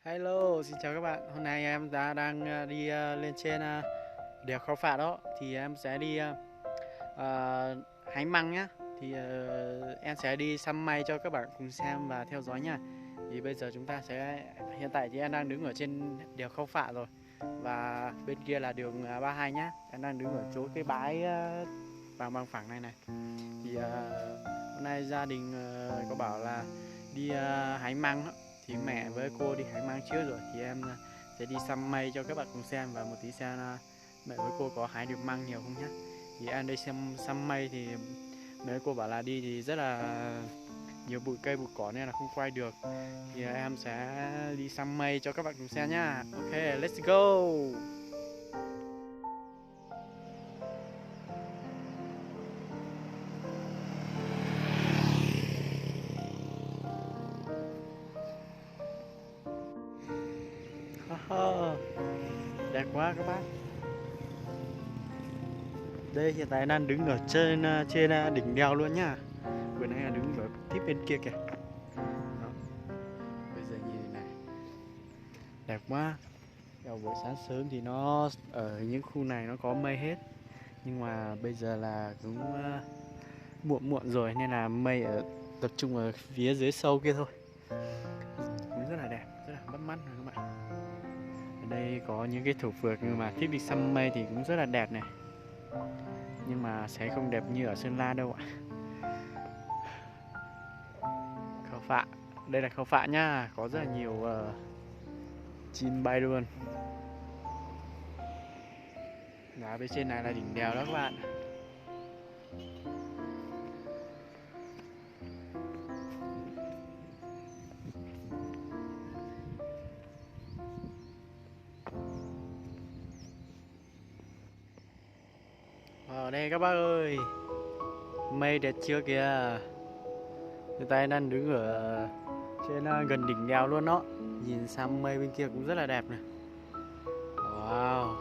Hello, xin chào các bạn. Hôm nay em đang đi lên trên đèo Khao Phạ đó. Thì em sẽ đi hái măng nhá. Thì em sẽ đi săn mây cho các bạn cùng xem và theo dõi nha. Thì bây giờ chúng ta sẽ hiện tại thì em đang đứng ở trên đèo Khao Phạ rồi. Và bên kia là đường 32 nhá. Em đang đứng ở chỗ cái bãi vàng bằng phẳng này này. Thì hôm nay gia đình có bảo là đi hái măng á. Thì mẹ với cô đi hái măng trước rồi thì em sẽ đi săn mây cho các bạn cùng xem và một tí xem mẹ với cô có hái được măng nhiều không nhé. Thì em đây xem săn mây thì mẹ với cô bảo là đi thì rất là nhiều bụi cây bụi cỏ nên là không quay được, thì em sẽ đi săn mây cho các bạn cùng xem nhá. Ok, let's go. Đẹp quá các bác. Đây hiện tại đang đứng ở trên đỉnh đèo luôn nhá. Vừa nãy là đứng ở tiếp bên kia kìa. Đó. Bây giờ nhìn này. Đẹp quá. Vào buổi sáng sớm thì nó ở những khu này nó có mây hết. Nhưng mà bây giờ là cũng muộn muộn rồi nên là mây tập trung ở phía dưới sâu kia thôi. Cũng rất là đẹp, rất là bắt mắt rồi các bạn. Ở đây có những cái thổ phược nhưng mà thích đi săn mây thì cũng rất là đẹp này. Nhưng mà sẽ không đẹp như ở Sơn La đâu ạ. Khao Phạ, đây là Khao Phạ nhá, có rất là nhiều chim bay luôn. Đó, bên trên này là đỉnh đèo đó các bạn. Ở đây các bác ơi, mây đẹp chưa kìa. Người ta đang đứng ở trên gần đỉnh đèo luôn đó. Nhìn sang mây bên kia cũng rất là đẹp này. Wow.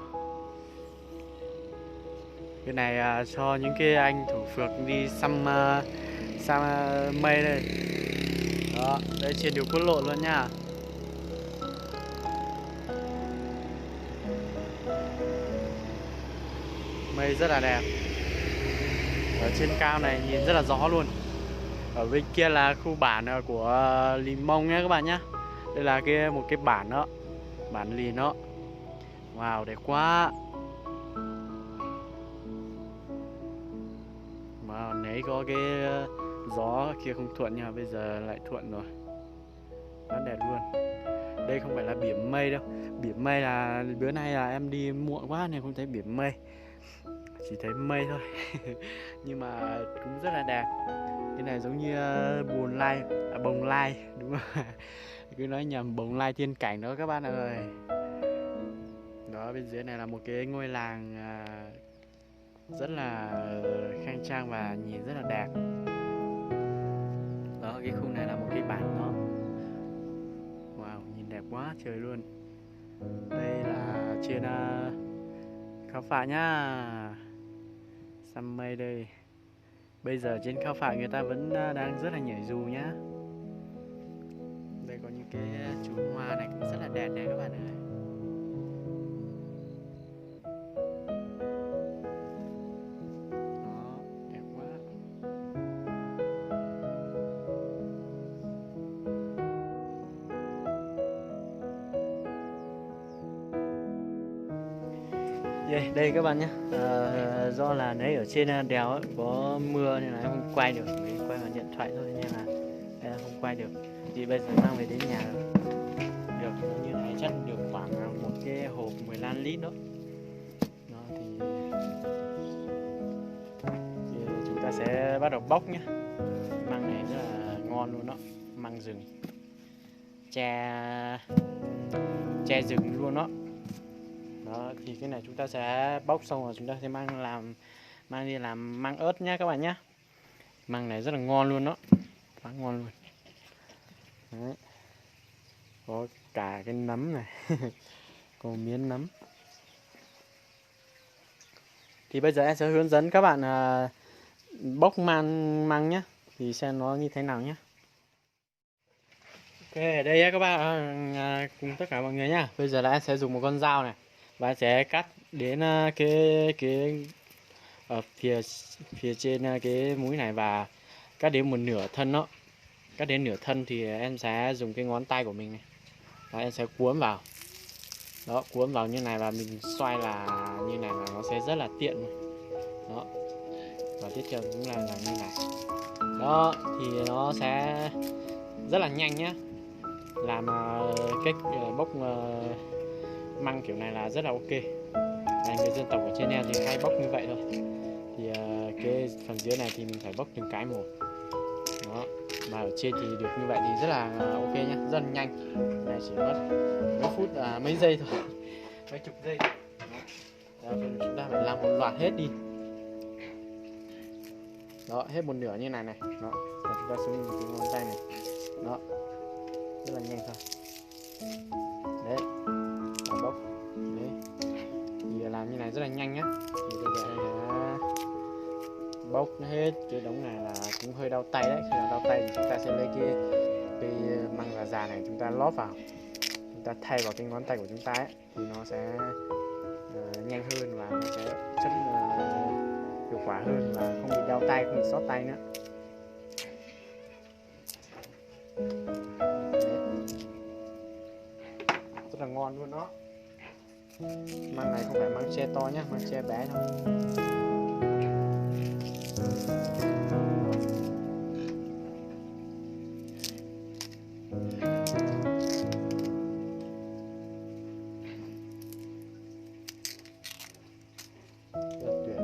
Cái này cho những cái anh thủ phược đi săn mây đây. Đó, đây trên đường quốc lộ luôn nha. Mây rất là đẹp. Ở trên cao này nhìn rất là rõ luôn. Ở bên kia là khu bản của Lì Mông nhé các bạn nhé. Đây là một cái bản đó, bản Lì đó. Wow, đẹp quá. Mà nãy có cái gió kia không thuận nhưng mà bây giờ lại thuận rồi. Rất đẹp luôn. Đây không phải là biển mây đâu. Biển mây là bữa nay là em đi muộn quá nên không thấy biển mây. Chỉ thấy mây thôi. Nhưng mà cũng rất là đẹp. Cái này giống như bồng lai đúng không? Cứ nói nhầm, bồng lai thiên cảnh đó các bạn ơi. Đó, bên dưới này là một cái ngôi làng rất là khang trang và nhìn rất là đẹp. Đó, cái khu này là một cái bản đó. Wow, nhìn đẹp quá trời luôn. Đây là trên Khao Phạ nhá. Săn mây đây. Bây giờ trên Khao Phạ người ta vẫn đang rất là nhảy dù nhá. Đây có những cái chùm hoa này cũng rất là đẹp này các bạn ơi. Đó, đẹp quá. Đây các bạn nhé. Do là nãy ở trên đèo ấy, có mưa nên là em không quay được, vì quay bằng điện thoại thôi nên là em không quay được. Thì bây giờ mang về đến nhà rồi. Được như này chắc được khoảng một cái hộp 15 lít đó. Đó thì chúng ta sẽ bắt đầu bóc nhé. Măng này rất là ngon luôn đó, măng rừng, tre rừng luôn đó. Đó thì cái này chúng ta sẽ bóc xong rồi chúng ta sẽ mang đi làm măng ớt nhé các bạn nhé. Măng này rất là ngon luôn đó, quá ngon luôn. Đấy. Có cả cái nấm này. Có miếng nấm. Thì bây giờ em sẽ hướng dẫn các bạn bóc măng nhé, thì xem nó như thế nào nhé. Ok, ở đây á các bạn cùng tất cả mọi người nhá. Bây giờ là em sẽ dùng một con dao này và sẽ cắt đến cái ở phía phía trên cái mũi này và cắt đến một nửa thân nó. Cắt đến nửa thân thì em sẽ dùng cái ngón tay của mình này. Và em sẽ cuốn vào. Đó, cuốn vào như này và mình xoay là như này là nó sẽ rất là tiện. Đó. Và tiếp theo cũng là như này. Đó, thì nó sẽ rất là nhanh nhá. Làm cách bốc măng kiểu này là rất là ok. Người dân tộc ở trên em thì hay bốc như vậy thôi. Thì cái phần dưới này thì mình phải bốc từng cái một. Đó. Mà ở trên thì được như vậy thì rất là ok nhá, rất là nhanh. Cái này chỉ mất mấy phút mấy giây thôi, mấy chục giây. Đó, chúng ta phải làm một loạt hết đi. Đó, hết một nửa như này này. Đó, và chúng ta xuống cái ngón tay này. Đó, rất là nhanh thôi. Đấy, và bốc. Đấy, thì làm như này rất là nhanh nhá. Thì bây giờ em sẽ bốc hết cái đống này là cũng hơi đau tay đấy. Khi nào đau tay thì chúng ta sẽ lấy cái măng già này chúng ta lóp vào, chúng ta thay vào cái ngón tay của chúng ta ấy, thì nó sẽ nhanh hơn và nó sẽ chất hiệu quả hơn và không bị đau tay, không bị xót tay nữa. Đấy. Rất là ngon luôn đó. Măng này không phải măng tre to nhá, măng tre bé thôi. Rất tuyệt.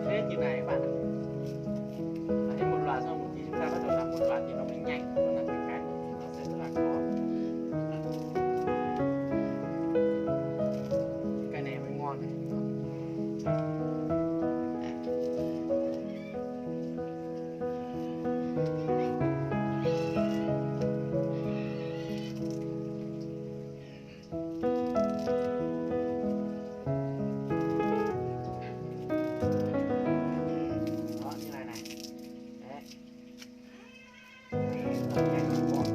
Thế như này các bạn ạ. Hết một loạt xong một tí chúng ta bắt đầu làm một loạt thì nó mới nhanh, còn làm từng cái một thì nó sẽ rất là khó. Cái này mới ngon này. Đó, như này này. Đấy. Rất là nhanh và ngon.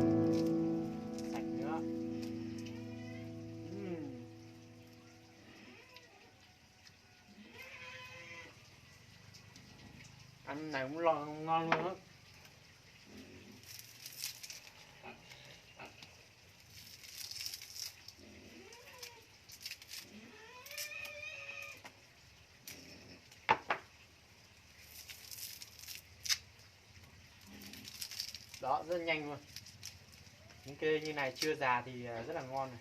Sạch nữa. Ăn này cũng ngon luôn á. Đó, rất nhanh luôn. Những cái như này chưa già thì rất là ngon này.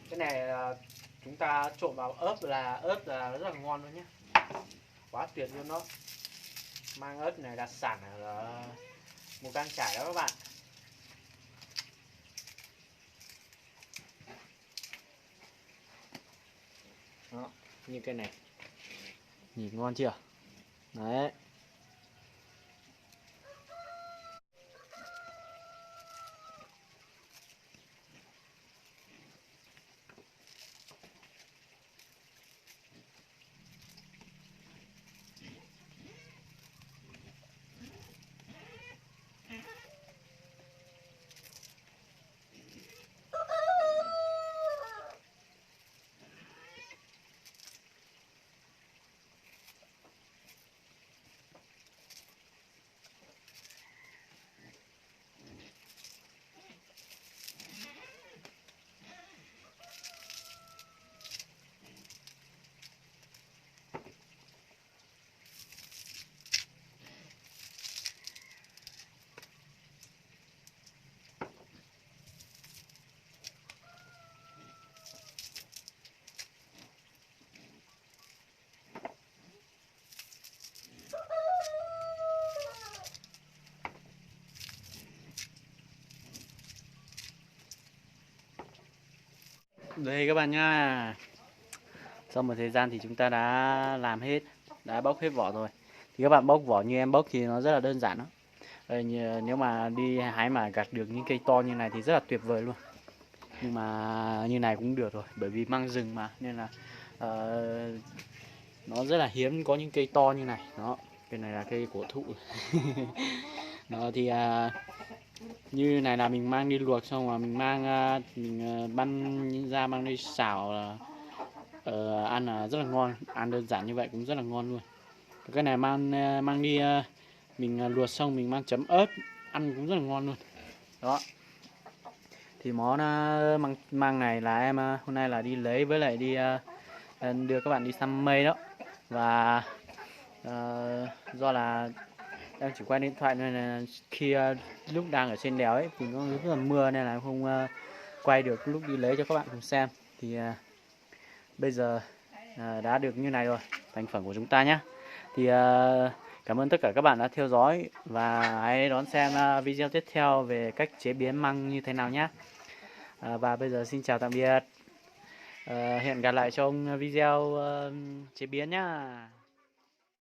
Cái này chúng ta trộn vào ớt là rất là ngon luôn nhé. Quá tuyệt luôn đó. Mang ớt này đặc sản ở Mù Cang Chải đó các bạn. Đó, như cái này. Nhìn ngon chưa? Đấy. Đây các bạn nha. Sau một thời gian thì chúng ta đã làm hết, đã bóc hết vỏ rồi. Thì các bạn bóc vỏ như em bóc thì nó rất là đơn giản đó. Nếu mà đi hái mà gặt được những cây to như này thì rất là tuyệt vời luôn. Nhưng mà như này cũng được rồi, bởi vì măng rừng mà nên là nó rất là hiếm có những cây to như này. Đó, cây này là cây cổ thụ. Đó thì như này là mình mang đi luộc xong rồi mình mang mình băm ra mang đi xào ăn là rất là ngon, ăn đơn giản như vậy cũng rất là ngon luôn. Cái này mang đi mình luộc xong mình mang chấm ớt ăn cũng rất là ngon luôn. Đó thì món măng này là em hôm nay là đi lấy với lại đi đưa các bạn đi săn mây đó. Và do là em chỉ quay điện thoại nên là khi lúc đang ở trên đèo ấy thì nó rất là mưa nên là không quay được lúc đi lấy cho các bạn cùng xem. Thì bây giờ đã được như này rồi, thành phẩm của chúng ta nhé. Thì cảm ơn tất cả các bạn đã theo dõi và hãy đón xem video tiếp theo về cách chế biến măng như thế nào nhé. Và bây giờ xin chào tạm biệt. Hẹn gặp lại trong video chế biến nhá.